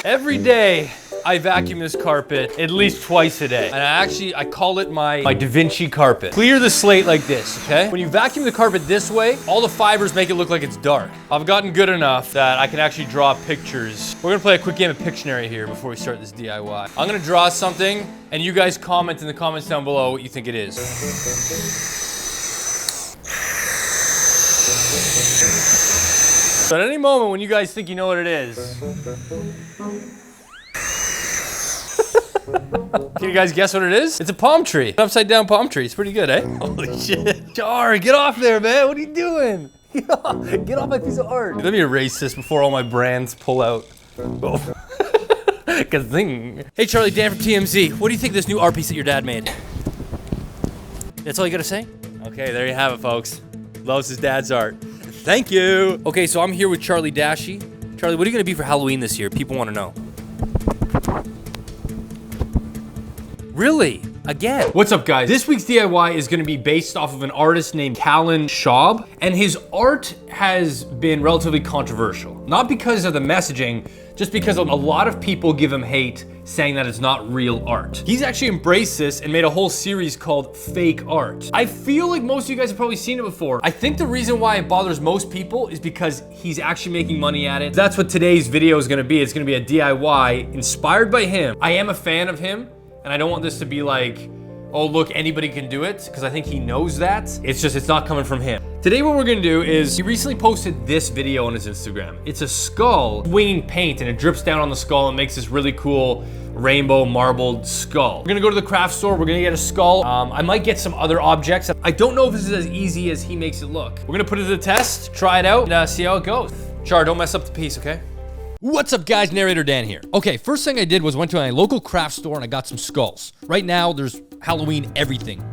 Every day, I vacuum this carpet at least twice a day. And I call it my Da Vinci carpet. Clear the slate like this, okay? When you vacuum the carpet this way, all the fibers make it look like it's dark. I've gotten good enough that I can actually draw pictures. We're gonna play a quick game of Pictionary here before we start this DIY. I'm gonna draw something, and you guys comment in the comments down below what you think it is. So at any moment when you guys think you know what it is, can you guys guess what it is? It's a palm tree. An upside down palm tree. It's pretty good, eh? Holy shit. Jar, get off there, man. What are you doing? Get off my piece of art. Let me erase this before all my brands pull out. Oh. Kazing. Hey, Charlie, Dan from TMZ. What do you think of this new art piece that your dad made? That's all you gotta say? Okay, there you have it, folks. Loves his dad's art. Thank you. Okay, so I'm here with Charlie Dashi. Charlie, what are you gonna be for Halloween this year? People wanna know. Really? Again? What's up, guys? This week's DIY is gonna be based off of an artist named Callen Schaub, and his art has been relatively controversial. Not because of the messaging, just because a lot of people give him hate, saying that it's not real art. He's actually embraced this and made a whole series called Fake Art. I feel like most of you guys have probably seen it before. I think the reason why it bothers most people is because he's actually making money at it. That's what today's video is gonna be. It's gonna be a DIY inspired by him. I am a fan of him, and I don't want this to be like, oh look, anybody can do it, because I think he knows that. It's not coming from him. Today what we're gonna do is, he recently posted this video on his Instagram. It's a skull swinging paint, and it drips down on the skull and makes this really cool rainbow marbled skull. We're gonna go to the craft store, we're gonna get a skull. I might get some other objects. I don't know if this is as easy as he makes it look. We're gonna put it to the test, try it out, and see how it goes. Char, don't mess up the piece, okay? What's up, guys? Narrator Dan here. Okay, first thing I did was went to my local craft store and I got some skulls. Right now, there's Halloween everything.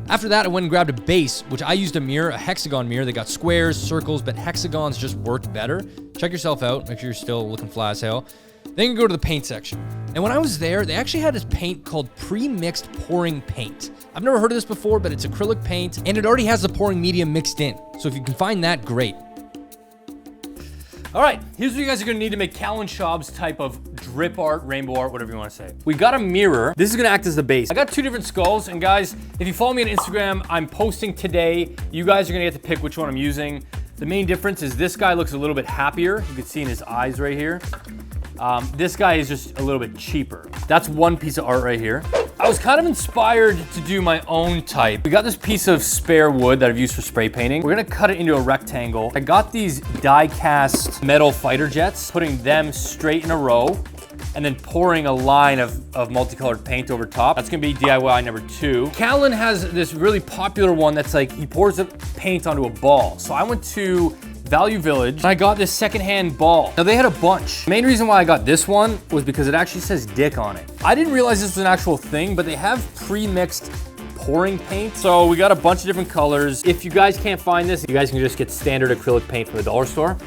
After that, I went and grabbed a base, which I used a mirror, a hexagon mirror. They got squares, circles, but hexagons just worked better. Check yourself out. Make sure you're still looking fly as hell. Then you go to the paint section. And when I was there, they actually had this paint called pre-mixed pouring paint. I've never heard of this before, but it's acrylic paint, and it already has the pouring medium mixed in. So if you can find that, great. All right, here's what you guys are gonna need to make Callen Schaub's type of drip art, rainbow art, whatever you wanna say. We got a mirror. This is gonna act as the base. I got two different skulls, and guys, if you follow me on Instagram, I'm posting today. You guys are gonna get to pick which one I'm using. The main difference is this guy looks a little bit happier. You can see in his eyes right here. This guy is just a little bit cheaper. That's one piece of art right here. I was kind of inspired to do my own type. We got this piece of spare wood that I've used for spray painting. We're gonna cut it into a rectangle. I got these die-cast metal fighter jets, putting them straight in a row, and then pouring a line of multicolored paint over top. That's gonna be DIY number 2. Callen has this really popular one that's like, he pours the paint onto a ball. So I went to Value Village, and I got this secondhand ball. Now they had a bunch. The main reason why I got this one was because it actually says Dick on it. I didn't realize this was an actual thing, but they have pre-mixed pouring paint. So we got a bunch of different colors. If you guys can't find this, you guys can just get standard acrylic paint from the dollar store.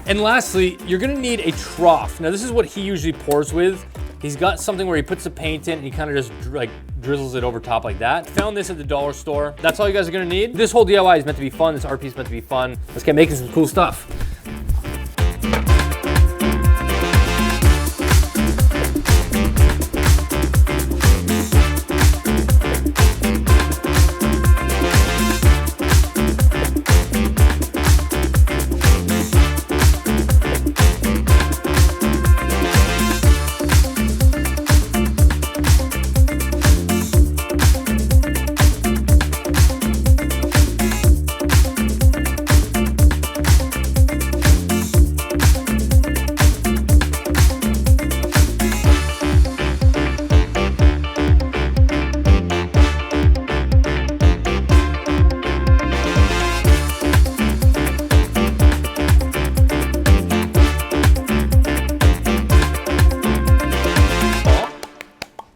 And lastly, you're gonna need a trough. Now this is what he usually pours with. He's got something where he puts the paint in and he kind of just like drizzles it over top like that. Found this at the dollar store. That's all you guys are gonna need. This whole DIY is meant to be fun. This art piece is meant to be fun. Let's get making some cool stuff.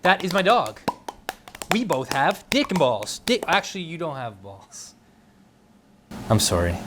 That is my dog. We both have dick and balls. Actually, you don't have balls. I'm sorry.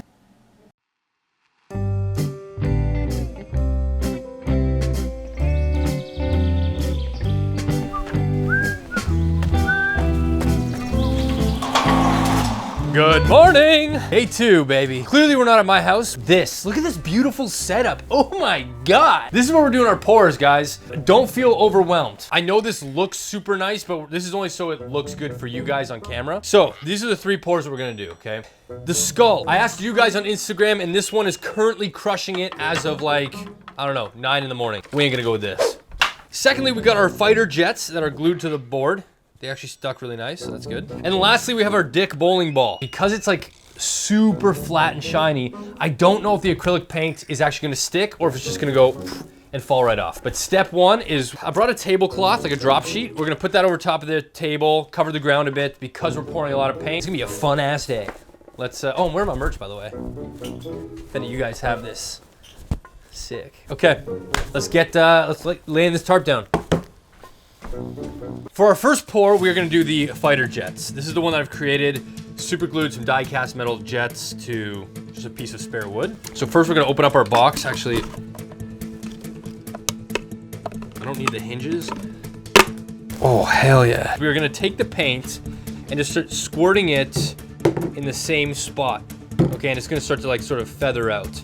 Good morning. Day 2, baby. Clearly we're not at my house. Look at this beautiful setup. Oh my God. This is where we're doing our pours, guys. Don't feel overwhelmed. I know this looks super nice, but this is only so it looks good for you guys on camera. So these are the 3 pours that we're gonna do, okay? The skull. I asked you guys on Instagram, and this one is currently crushing it as of like, I don't know, 9 in the morning. We ain't gonna go with this. Secondly, we got our fighter jets that are glued to the board. They actually stuck really nice, so that's good. And lastly, we have our Dick bowling ball. Because it's like super flat and shiny, I don't know if the acrylic paint is actually gonna stick or if it's just gonna go and fall right off. But step 1 is, I brought a tablecloth, like a drop sheet. We're gonna put that over top of the table, cover the ground a bit because we're pouring a lot of paint. It's gonna be a fun ass day. Let's, oh, I'm wearing my merch, by the way. If any of you guys have this. Sick. Okay, let's laying this tarp down. For our first pour, we're gonna do the fighter jets. This is the one that I've created. Super glued some die cast metal jets to just a piece of spare wood. So first we're gonna open up our box. Actually, I don't need the hinges. Oh, hell yeah. We're gonna take the paint and just start squirting it in the same spot. Okay, and it's gonna start to like sort of feather out.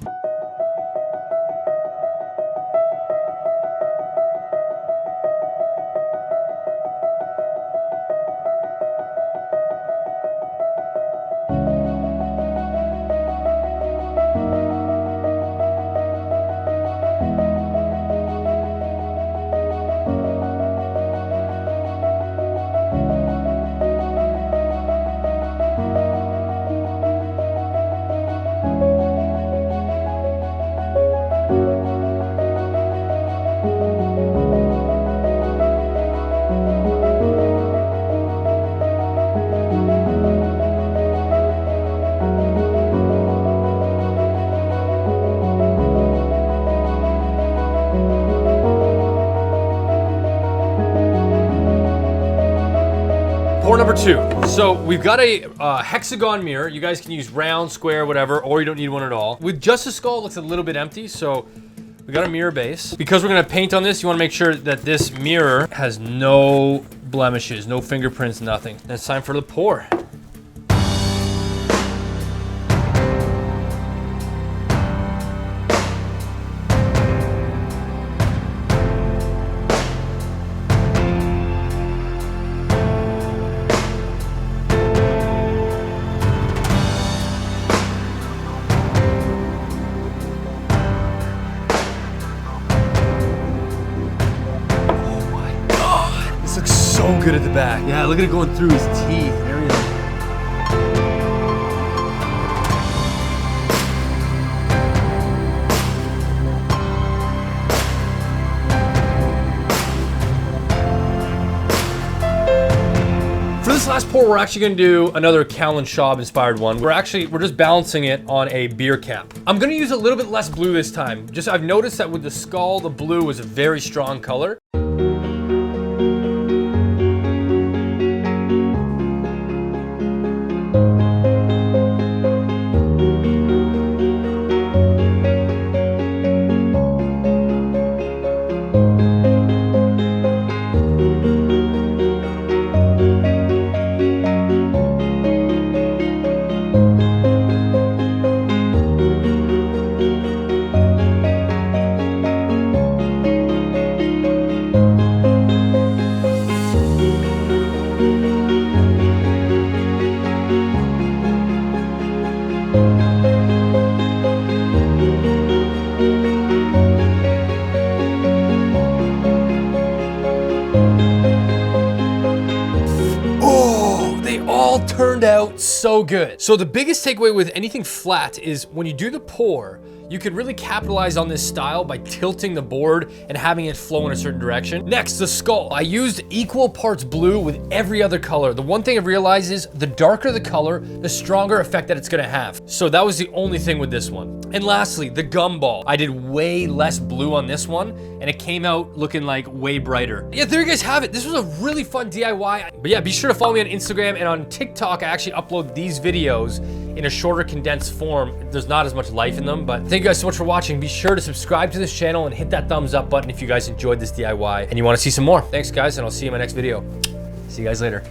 Pour number 2. So we've got a hexagon mirror. You guys can use round, square, whatever, or you don't need one at all. With just a skull, it looks a little bit empty, so we got a mirror base. Because we're gonna paint on this, you wanna make sure that this mirror has no blemishes, no fingerprints, nothing. And it's time for the pour. So good at the back. Yeah, look at it going through his teeth and everything. For this last pour, we're actually gonna do another Callen Schaub inspired one. We're just balancing it on a beer cap. I'm gonna use a little bit less blue this time. I've noticed that with the skull, the blue was a very strong color. Turned out so good. So the biggest takeaway with anything flat is when you do the pour, you can really capitalize on this style by tilting the board and having it flow in a certain direction. Next, the skull. I used equal parts blue with every other color. The one thing I've realized is the darker the color, the stronger effect that it's gonna have. So that was the only thing with this one. And lastly, the gumball. I did way less blue on this one, and it came out looking like way brighter. Yeah, there you guys have it. This was a really fun DIY. But yeah, be sure to follow me on Instagram and on TikTok. I actually upload these videos in a shorter condensed form. There's not as much life in them, but thank you guys so much for watching. Be sure to subscribe to this channel and hit that thumbs up button if you guys enjoyed this DIY and you want to see some more. Thanks guys, and I'll see you in my next video. See you guys later.